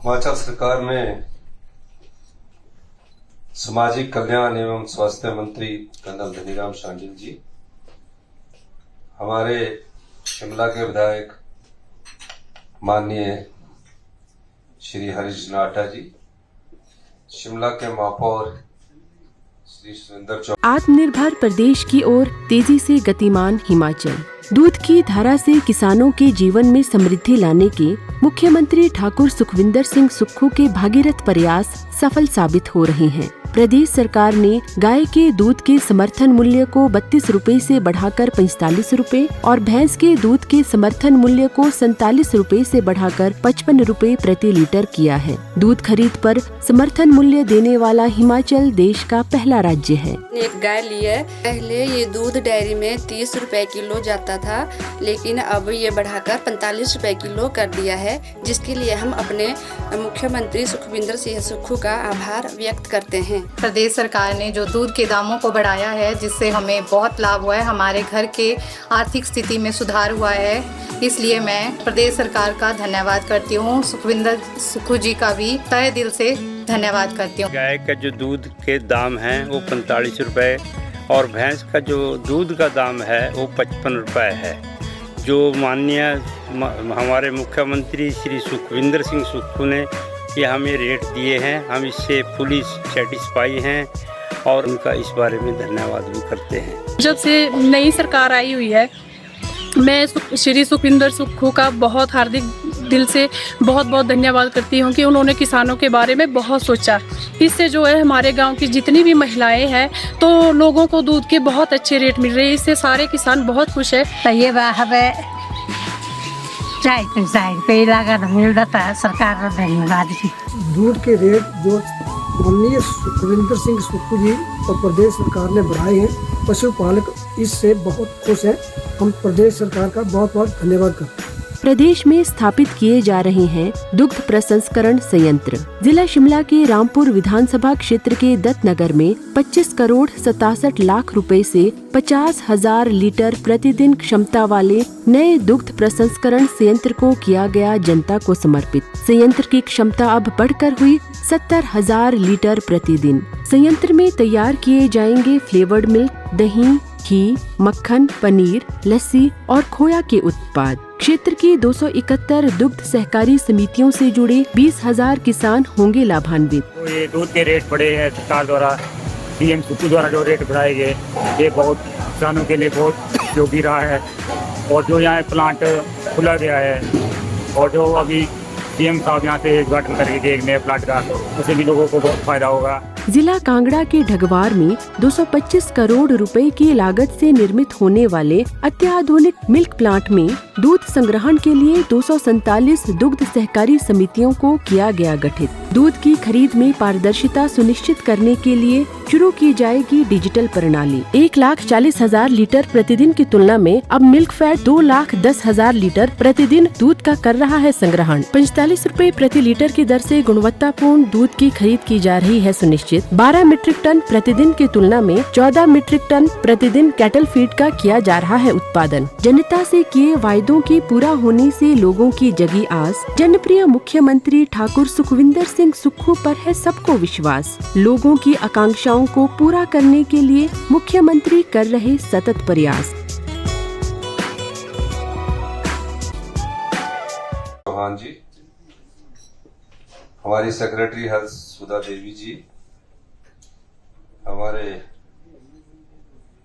हिमाचल सरकार ने सामाजिक कल्याण एवं स्वास्थ्य मंत्री कर्नल धनीराम शांडिल जी, हमारे शिमला के विधायक माननीय श्री हरीश नाटा जी, शिमला के महापौर श्री सुरेंद्र चौहान। आत्मनिर्भर प्रदेश की ओर तेजी से गतिमान हिमाचल। दूध की धारा से किसानों के जीवन में समृद्धि लाने के मुख्यमंत्री ठाकुर सुखविंदर सिंह सुक्खू के भागीरथ प्रयास सफल साबित हो रहे हैं। प्रदेश सरकार ने गाय के दूध के समर्थन मूल्य को 32 रुपए से बढ़ाकर 45 रुपए और भैंस के दूध के समर्थन मूल्य को 47 रुपए से बढ़ाकर 55 रुपए प्रति लीटर किया है। दूध खरीद पर समर्थन मूल्य देने वाला हिमाचल देश का पहला राज्य है। एक गाय ली है। पहले ये दूध डेयरी में 30 रुपए किलो जाता था, लेकिन अब ये बढ़ाकर 45 रुपए किलो कर दिया है, जिसके लिए हम अपने मुख्यमंत्री सुखविंदर सिंह सुक्खू का आभार व्यक्त करते हैं। प्रदेश सरकार ने जो दूध के दामों को बढ़ाया है, जिससे हमें बहुत लाभ हुआ है, हमारे घर के आर्थिक स्थिति में सुधार हुआ है, इसलिए मैं प्रदेश सरकार का धन्यवाद करती हूँ। सुखविंदर सुक्खू जी का भी तहे दिल से धन्यवाद करती हूँ। गाय का जो दूध के दाम है वो 45 रुपए और भैंस का जो दूध का दाम है वो 55 रुपए है। जो माननीय हमारे मुख्यमंत्री श्री सुखविंदर सिंह सुक्खू ने ये हमें रेट दिए हैं, हम इससे फुली सेटिस्फाई हैं और उनका इस बारे में धन्यवाद भी करते हैं। जब से नई सरकार आई हुई है, मैं श्री सुखविंदर सुक्खू का बहुत हार्दिक दिल से बहुत बहुत धन्यवाद करती हूँ कि उन्होंने किसानों के बारे में बहुत सोचा। इससे जो है हमारे गांव की जितनी भी महिलाएं हैं तो लोगों को दूध के बहुत अच्छे रेट मिल रहे हैं। इससे सारे किसान बहुत खुश है। मिल रहा है सरकार का धन्यवाद जी। दूध के रेट जो माननीय सुखविंदर सिंह सुक्खू जी और प्रदेश सरकार ने बढ़ाए हैं, पशुपालक इससे बहुत खुश हैं। हम प्रदेश सरकार का बहुत बहुत धन्यवाद करते हैं। प्रदेश में स्थापित किए जा रहे हैं दुग्ध प्रसंस्करण संयंत्र। जिला शिमला के रामपुर विधानसभा क्षेत्र के दत्तनगर में 25 करोड़ 67 लाख रुपए से 50,000 लीटर प्रतिदिन क्षमता वाले नए दुग्ध प्रसंस्करण संयंत्र को किया गया जनता को समर्पित। संयंत्र की क्षमता अब बढ़कर हुई 70,000 लीटर प्रतिदिन। संयंत्र में तैयार किए जाएंगे फ्लेवर्ड मिल्क, दही, घी, मक्खन, पनीर, लस्सी और खोया के उत्पाद। क्षेत्र की 271 दुग्ध सहकारी समितियों से जुड़े 20,000 किसान होंगे लाभान्वित। तो ये दूध के रेट बढ़े हैं सरकार द्वारा, पीएम सुक्खू द्वारा जो रेट बढ़ाए गए, ये बहुत किसानों के लिए बहुत उपयोगी रहा है। और जो यहाँ प्लांट खुला गया है और जो अभी पीएम साहब यहाँ से उद्घाटन करेंगे एक नए प्लांट का, उससे भी लोगों को बहुत फायदा होगा। जिला कांगड़ा के ढगवार में 225 करोड़ रुपए की लागत से निर्मित होने वाले अत्याधुनिक मिल्क प्लांट में दूध संग्रहण के लिए 247 दुग्ध सहकारी समितियों को किया गया गठित। दूध की खरीद में पारदर्शिता सुनिश्चित करने के लिए शुरू की जाएगी डिजिटल प्रणाली। 1,40,000 लीटर प्रतिदिन की तुलना में अब मिल्क फैट 2,10,000 लीटर प्रतिदिन दूध का कर रहा है संग्रहण। 45 रुपए प्रति लीटर की दर से गुणवत्तापूर्ण दूध की खरीद की जा रही है सुनिश्चित। 12 मीट्रिक टन प्रतिदिन की तुलना में 14 मीट्रिक टन प्रतिदिन कैटल फीड का किया जा रहा है उत्पादन। जनता से किए वायदों की पूरा होने से लोगों की जगी आस। जनप्रिय मुख्यमंत्री ठाकुर सुखविंदर सिंह सुक्खू पर है सबको विश्वास। लोगों की आकांक्षाओं को पूरा करने के लिए मुख्यमंत्री कर रहे सतत प्रयास। चौहान जी, हमारी सेक्रेटरी हेल्थ सुधा देवी जी, हमारे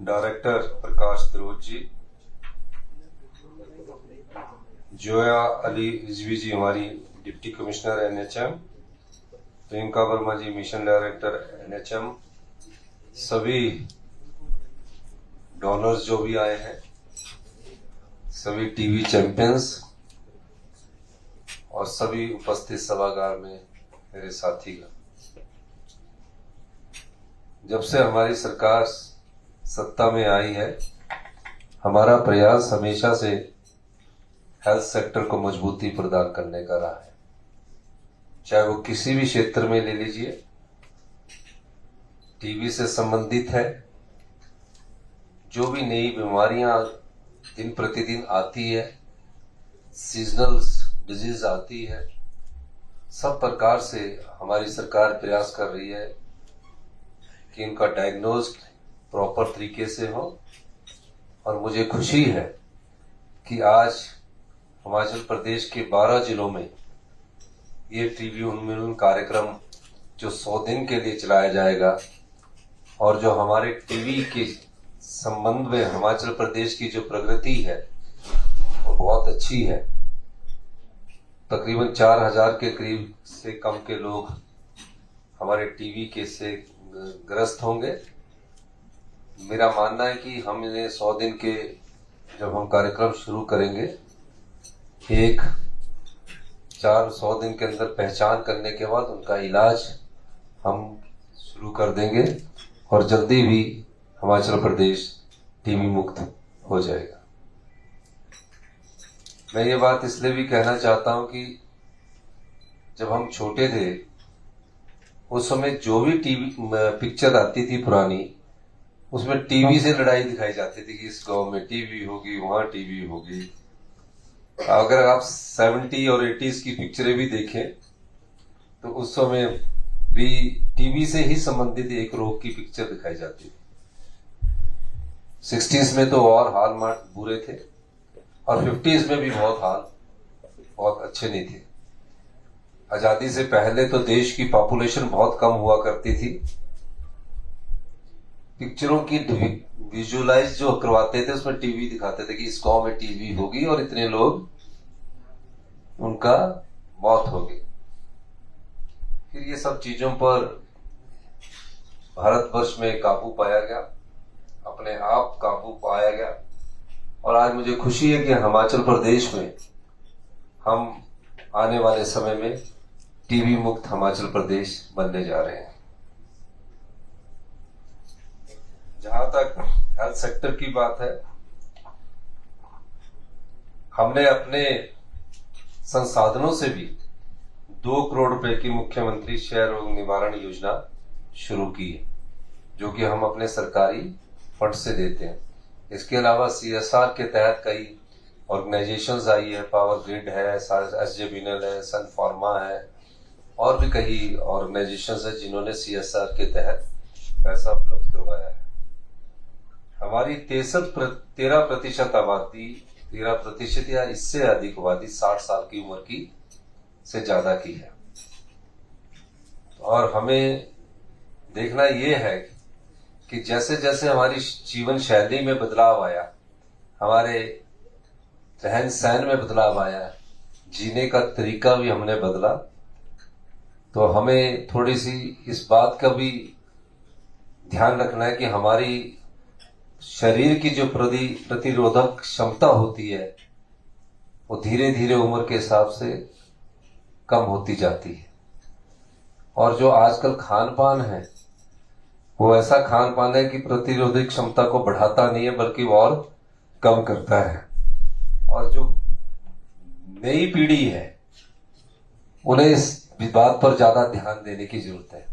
डायरेक्टर प्रकाश द्रोज जी, जोया अली रिजवी जी हमारी deputy commissioner NHM, Priyanka Verma ji mission director NHM, सभी डोनर्स जो भी आए हैं, सभी टीवी चैंपियंस और सभी उपस्थित सभागार में मेरे साथीगण। जब से हमारी सरकार सत्ता में आई है, हमारा प्रयास हमेशा से हेल्थ सेक्टर को मजबूती प्रदान करने का रहा है। चाहे वो किसी भी क्षेत्र में ले लीजिए, टीबी से संबंधित है, जो भी नई बीमारियां दिन प्रतिदिन आती है, सीजनल डिजीज आती है, सब प्रकार से हमारी सरकार प्रयास कर रही है कि इनका डायग्नोज प्रॉपर तरीके से हो। और मुझे खुशी है कि आज हिमाचल प्रदेश के 12 जिलों में ये टीबी उन्मूलन कार्यक्रम जो 100 दिन के लिए चलाया जाएगा, और जो हमारे टीबी के संबंध में हिमाचल प्रदेश की जो प्रगति है वो बहुत अच्छी है। तकरीबन 4000 के करीब से कम के लोग हमारे टीबी के से ग्रस्त होंगे। मेरा मानना है कि हम इन्हें 100 दिन के जब हम कार्यक्रम शुरू करेंगे, 100 दिन के अंदर पहचान करने के बाद उनका इलाज हम शुरू कर देंगे और जल्दी भी हिमाचल प्रदेश टीबी मुक्त हो जाएगा। मैं ये बात इसलिए भी कहना चाहता हूं कि जब हम छोटे थे उस समय जो भी टीवी पिक्चर आती थी पुरानी, उसमें टीवी से लड़ाई दिखाई जाती थी कि इस गांव में टीवी होगी, वहां टीवी होगी। अगर आप 70 और 80s की पिक्चरें भी देखें तो उस समय भी टीवी से ही संबंधित एक रोग की पिक्चर दिखाई जाती थी। 60s में तो और हाल बुरे थे और 50s में भी बहुत अच्छे नहीं थे। आजादी से पहले तो देश की पॉपुलेशन बहुत कम हुआ करती थी। पिक्चरों की विजुअलाइज जो करवाते थे उसमें टीवी दिखाते थे कि इस गांव में टीवी होगी और इतने लोग उनका मौत होगी। फिर ये सब चीजों पर भारतवर्ष में काबू पाया गया, अपने आप काबू पाया गया। और आज मुझे खुशी है कि हिमाचल प्रदेश में हम आने वाले समय में टीबी मुक्त हिमाचल प्रदेश बनने जा रहे हैं। जहां तक हेल्थ सेक्टर की बात है, हमने अपने संसाधनों से भी 2 करोड़ रुपए की मुख्यमंत्री क्षय रोग निवारण योजना शुरू की है, जो कि हम अपने सरकारी फंड से देते हैं। इसके अलावा CSR के तहत कई ऑर्गेनाइजेशंस आई है, पावर ग्रिड है, SJVNL है, सन फार्मा है, और भी कई ऑर्गेनाइजेशंस है जिन्होंने CSR के तहत पैसा उपलब्ध करवाया है। हमारी 13% आबादी, 13% या इससे अधिक आबादी 60 साल की उम्र की से ज्यादा की है। और हमें देखना यह है कि जैसे जैसे हमारी जीवन शैली में बदलाव आया, हमारे रहन सहन में बदलाव आया, जीने का तरीका भी हमने बदला, तो हमें थोड़ी सी इस बात का भी ध्यान रखना है कि हमारी शरीर की जो प्रतिरोधक क्षमता होती है वो धीरे धीरे उम्र के हिसाब से कम होती जाती है। और जो आजकल खान पान है वो ऐसा खान पान है कि प्रतिरोधक क्षमता को बढ़ाता नहीं है बल्कि वो और कम करता है। और जो नई पीढ़ी है उन्हें इस बात पर ज्यादा ध्यान देने की जरूरत है।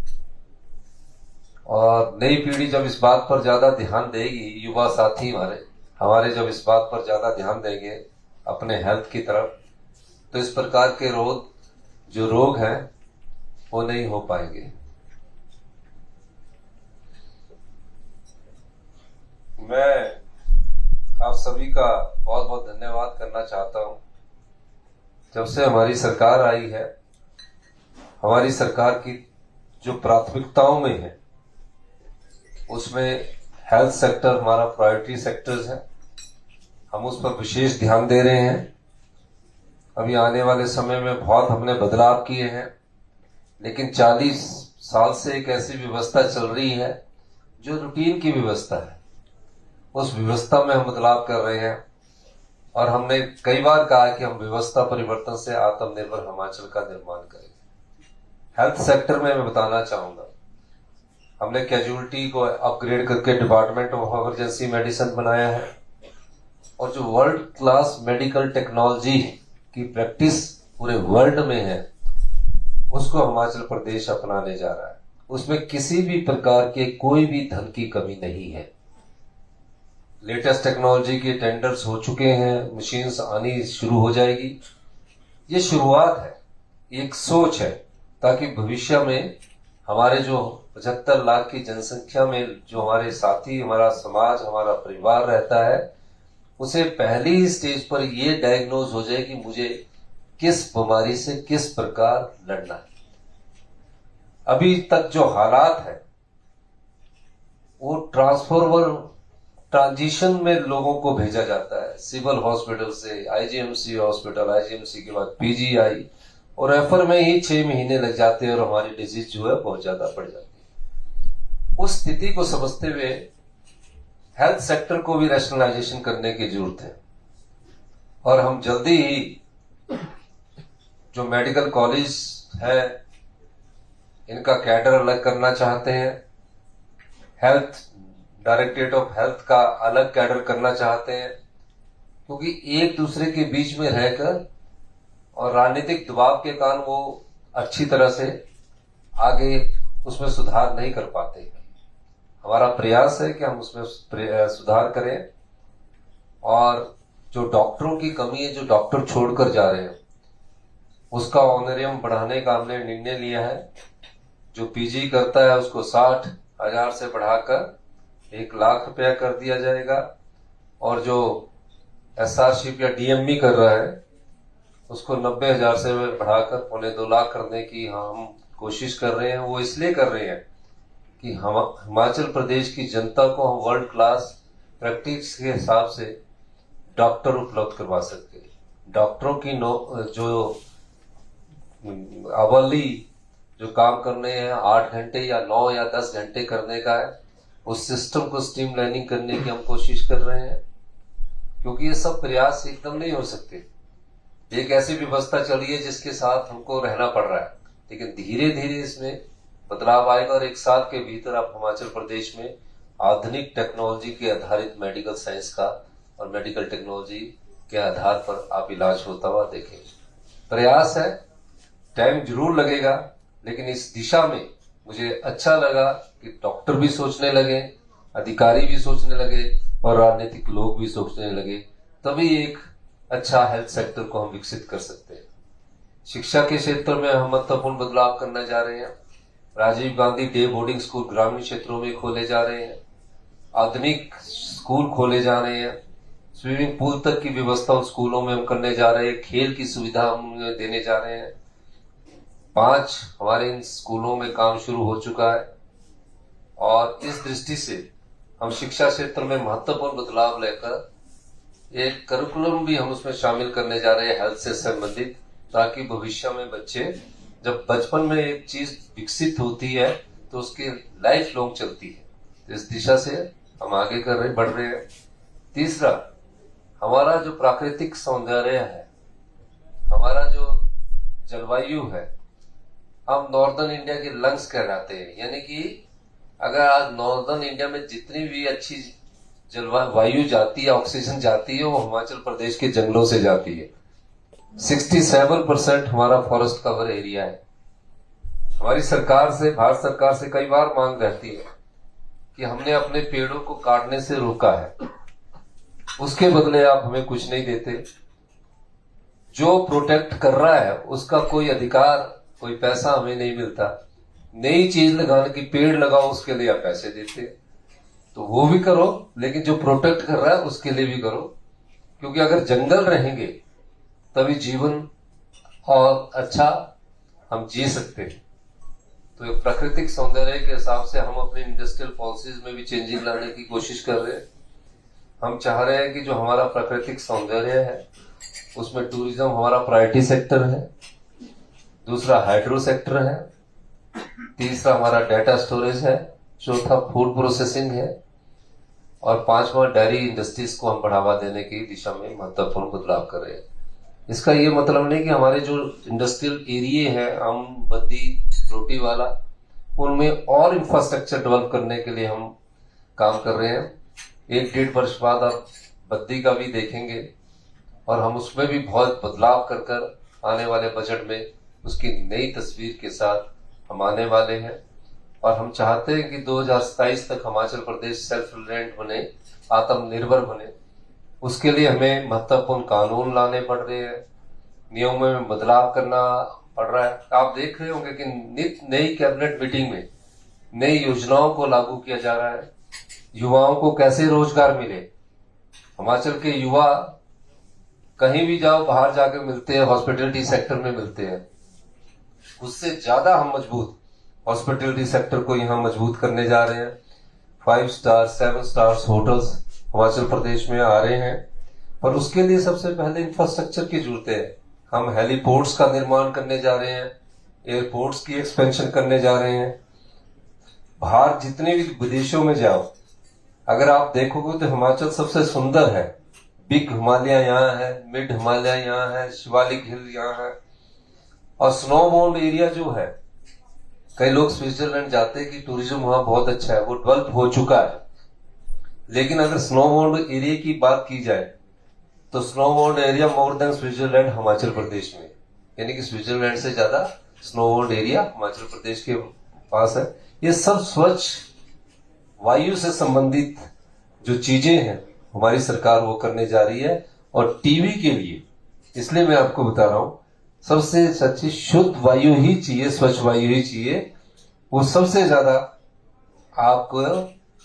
और नई पीढ़ी जब इस बात पर ज्यादा ध्यान देगी, युवा साथी हमारे जब इस बात पर ज्यादा ध्यान देंगे अपने हेल्थ की तरफ, तो इस प्रकार के जो रोग हैं वो नहीं हो पाएंगे। मैं आप सभी का बहुत बहुत धन्यवाद करना चाहता हूं। जब से हमारी सरकार आई है, हमारी सरकार की जो प्राथमिकताओं में है उसमें हेल्थ सेक्टर हमारा प्रायोरिटी सेक्टर्स है। हम उस पर विशेष ध्यान दे रहे हैं। अभी आने वाले समय में बहुत हमने बदलाव किए हैं, लेकिन 40 साल से एक ऐसी व्यवस्था चल रही है जो रूटीन की व्यवस्था है, उस व्यवस्था में हम बदलाव कर रहे हैं। और हमने कई बार कहा कि हम व्यवस्था परिवर्तन से आत्मनिर्भर हिमाचल का निर्माण करेंगे। हेल्थ सेक्टर में मैं बताना चाहूंगा, हमने कैजुअलिटी को अपग्रेड करके डिपार्टमेंट ऑफ इमरजेंसी मेडिसिन बनाया है। और जो वर्ल्ड क्लास मेडिकल टेक्नोलॉजी की प्रैक्टिस पूरे वर्ल्ड में है उसको हिमाचल प्रदेश अपनाने जा रहा है। उसमें किसी भी प्रकार के कोई भी धन की कमी नहीं है। लेटेस्ट टेक्नोलॉजी के टेंडर्स हो चुके हैं, मशीन्स आनी शुरू हो जाएगी। ये शुरुआत है, एक सोच है, ताकि भविष्य में हमारे जो 75 लाख की जनसंख्या में जो हमारे साथी, हमारा समाज, हमारा परिवार रहता है, उसे पहली ही स्टेज पर ये डायग्नोज हो जाए कि मुझे किस बीमारी से किस प्रकार लड़ना है। अभी तक जो हालात है वो ट्रांजिशन में लोगों को भेजा जाता है, सिविल हॉस्पिटल से आईजीएमसी हॉस्पिटल, आईजीएमसी के बाद पीजीआई, और रेफर में ही 6 महीने लग जाते हैं और हमारी डिजीज जो है बहुत ज्यादा बढ़ जाती है। उस स्थिति को समझते हुए हेल्थ सेक्टर को भी रैशनलाइजेशन करने की जरूरत है, और हम जल्दी ही जो मेडिकल कॉलेज है इनका कैडर अलग करना चाहते हैं, हेल्थ डायरेक्टरेट ऑफ हेल्थ का अलग कैडर करना चाहते हैं, क्योंकि एक दूसरे के बीच में रहकर और राजनीतिक दबाव के कारण वो अच्छी तरह से आगे उसमें सुधार नहीं कर पाते। हमारा प्रयास है कि हम उसमें सुधार करें, और जो डॉक्टरों की कमी है, जो डॉक्टर छोड़कर जा रहे हैं, उसका ऑनरियम बढ़ाने का हमने निर्णय लिया है। जो पीजी करता है उसको 60,000 से बढ़ाकर 1 लाख रुपया कर दिया जाएगा, और जो एसआरशिप या डीएमई कर रहा है उसको 90,000 से बढ़ाकर 2.25 लाख करने की हम कोशिश कर रहे हैं। वो इसलिए कर रहे हैं कि हम हिमाचल प्रदेश की जनता को हम वर्ल्ड क्लास प्रैक्टिस के हिसाब से डॉक्टर उपलब्ध करवा सकते हैं। डॉक्टरों की जो अवली जो काम करने हैं 8 घंटे या 9 या 10 घंटे करने का है, उस सिस्टम को स्ट्रीमलाइनिंग करने की हम कोशिश कर रहे हैं, क्योंकि ये सब प्रयास एकदम नहीं हो सकते। एक ऐसी व्यवस्था चली है जिसके साथ हमको रहना पड़ रहा है, लेकिन धीरे धीरे इसमें बदलाव आएगा, और 1 साल के भीतर आप हिमाचल प्रदेश में आधुनिक टेक्नोलॉजी के आधारित मेडिकल साइंस का और मेडिकल टेक्नोलॉजी के आधार पर आप इलाज होता हुआ देखेंगे। प्रयास है, टाइम जरूर लगेगा, लेकिन इस दिशा में मुझे अच्छा लगा कि डॉक्टर भी सोचने लगे, अधिकारी भी सोचने लगे, और राजनीतिक लोग भी सोचने लगे, तभी एक अच्छा हेल्थ सेक्टर को हम विकसित कर सकते हैं। शिक्षा के क्षेत्र में हम महत्वपूर्ण बदलाव करने जा रहे हैं। Rajiv Gandhi day boarding school ग्रामीण क्षेत्रों में खोले जा रहे हैं, आधुनिक स्कूल खोले जा रहे हैं, स्विमिंग पूल तक की व्यवस्था उन स्कूलों में हम करने जा रहे हैं, खेल की सुविधा हम देने जा रहे हैं। 5 हमारे इन स्कूलों में काम शुरू हो चुका है, और इस दृष्टि से हम शिक्षा क्षेत्र में महत्वपूर्ण बदलाव लेकर एक करिकुलम भी हम उसमें शामिल करने जा रहे हैं हेल्थ से संबंधित, ताकि भविष्य में बच्चे जब बचपन में एक चीज विकसित होती है तो उसकी लाइफ लॉन्ग चलती है। तो इस दिशा से हम आगे बढ़ रहे हैं। तीसरा, हमारा जो प्राकृतिक सौंदर्य है, हमारा जो जलवायु है, हम नॉर्दर्न इंडिया के लंग्स कहलाते हैं। यानी कि अगर आज नॉर्दर्न इंडिया में जितनी भी अच्छी जलवायु जाती है, ऑक्सीजन जाती है, वो हिमाचल प्रदेश के जंगलों से जाती है। 67% हमारा फॉरेस्ट कवर एरिया है। हमारी सरकार से, भारत सरकार से कई बार मांग रहती है कि हमने अपने पेड़ों को काटने से रोका है, उसके बदले आप हमें कुछ नहीं देते। जो प्रोटेक्ट कर रहा है उसका कोई अधिकार, कोई पैसा हमें नहीं मिलता। नई चीज लगाने की, पेड़ लगाओ, उसके लिए आप पैसे देते, तो वो भी करो, लेकिन जो प्रोटेक्ट कर रहा है उसके लिए भी करो, क्योंकि अगर जंगल रहेंगे तभी जीवन और अच्छा हम जी सकते हैं। तो प्राकृतिक सौंदर्य के हिसाब से हम अपनी इंडस्ट्रियल पॉलिसीज में भी चेंजिंग लाने की कोशिश कर रहे हैं। हम चाह रहे हैं कि जो हमारा प्राकृतिक सौंदर्य है उसमें टूरिज्म हमारा प्रायोरिटी सेक्टर है, दूसरा हाइड्रो सेक्टर है, तीसरा हमारा डाटा स्टोरेज है, चौथा फूड प्रोसेसिंग है, और 5वां डेयरी इंडस्ट्रीज को हम बढ़ावा देने की दिशा में महत्वपूर्ण बदलाव कर रहे हैं। इसका ये मतलब नहीं कि हमारे जो इंडस्ट्रियल एरिया है, आम बद्दी रोटी वाला, उनमें और इंफ्रास्ट्रक्चर डेवलप करने के लिए हम काम कर रहे हैं। 1-1.5 वर्ष बाद आप बद्दी का भी देखेंगे, और हम उसमें भी बहुत बदलाव कर आने वाले बजट में उसकी नई तस्वीर के साथ हम आने वाले हैं। और हम चाहते हैं कि 2027 तक हिमाचल प्रदेश सेल्फ रिलायंट बने, आत्मनिर्भर बने। उसके लिए हमें महत्वपूर्ण कानून लाने पड़ रहे हैं, नियमों में बदलाव करना पड़ रहा है। आप देख रहे होंगे कि नित्य नई कैबिनेट मीटिंग में नई योजनाओं को लागू किया जा रहा है। युवाओं को कैसे रोजगार मिले। हिमाचल के युवा कहीं भी जाओ, बाहर जाकर मिलते हैं, हॉस्पिटैलिटी सेक्टर में मिलते हैं। उससे ज्यादा हम मजबूत हॉस्पिटैलिटी सेक्टर को यहां मजबूत करने जा रहे हैं। 5 star 7 stars hotels Himachal Pradesh में आ रहे हैं, पर उसके लिए सबसे पहले इंफ्रास्ट्रक्चर की जरूरत है। हम हेलीपोर्ट्स का निर्माण करने जा रहे हैं, एयरपोर्ट्स की एक्सपेंशन करने जा रहे हैं। बाहर जितने भी विदेशों में जाओ, अगर आप देखोगे तो हिमाचल सबसे सुंदर है। बिग हिमालय यहाँ है, मिड हिमालय यहाँ है, शिवालिक हिल यहाँ है, और स्नो बाउंड एरिया जो है, कई लोग स्विट्जरलैंड जाते हैं कि टूरिज्म वहां बहुत अच्छा है, वो डेवलप हो चुका है। लेकिन अगर स्नो बाउंड एरिया की बात की जाए तो snow bound area more than Switzerland Himachal Pradesh में, यानी कि स्विट्जरलैंड से ज्यादा snow bound area Himachal Pradesh के पास है। ये सब स्वच्छ वायु से संबंधित जो चीजें हैं हमारी सरकार वो करने जा रही है। और टीबी के लिए इसलिए मैं आपको बता रहा हूं, सबसे सच्ची शुद्ध वायु ही चाहिए, स्वच्छ वायु ही चाहिए। वो सबसे ज्यादा आपको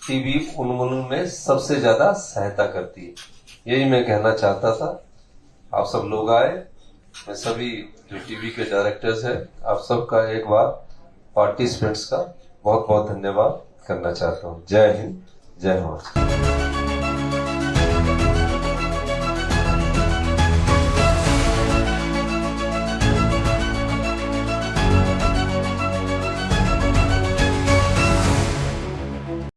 टीबी उन्मूलन में सबसे ज्यादा सहायता करती है। यही मैं कहना चाहता था। आप सब लोग आए, मैं सभी जो टीबी के डायरेक्टर्स हैं, आप सबका एक बार पार्टिसिपेंट्स का बहुत बहुत धन्यवाद करना चाहता हूँ। जय हिंद, जय हिमाचल।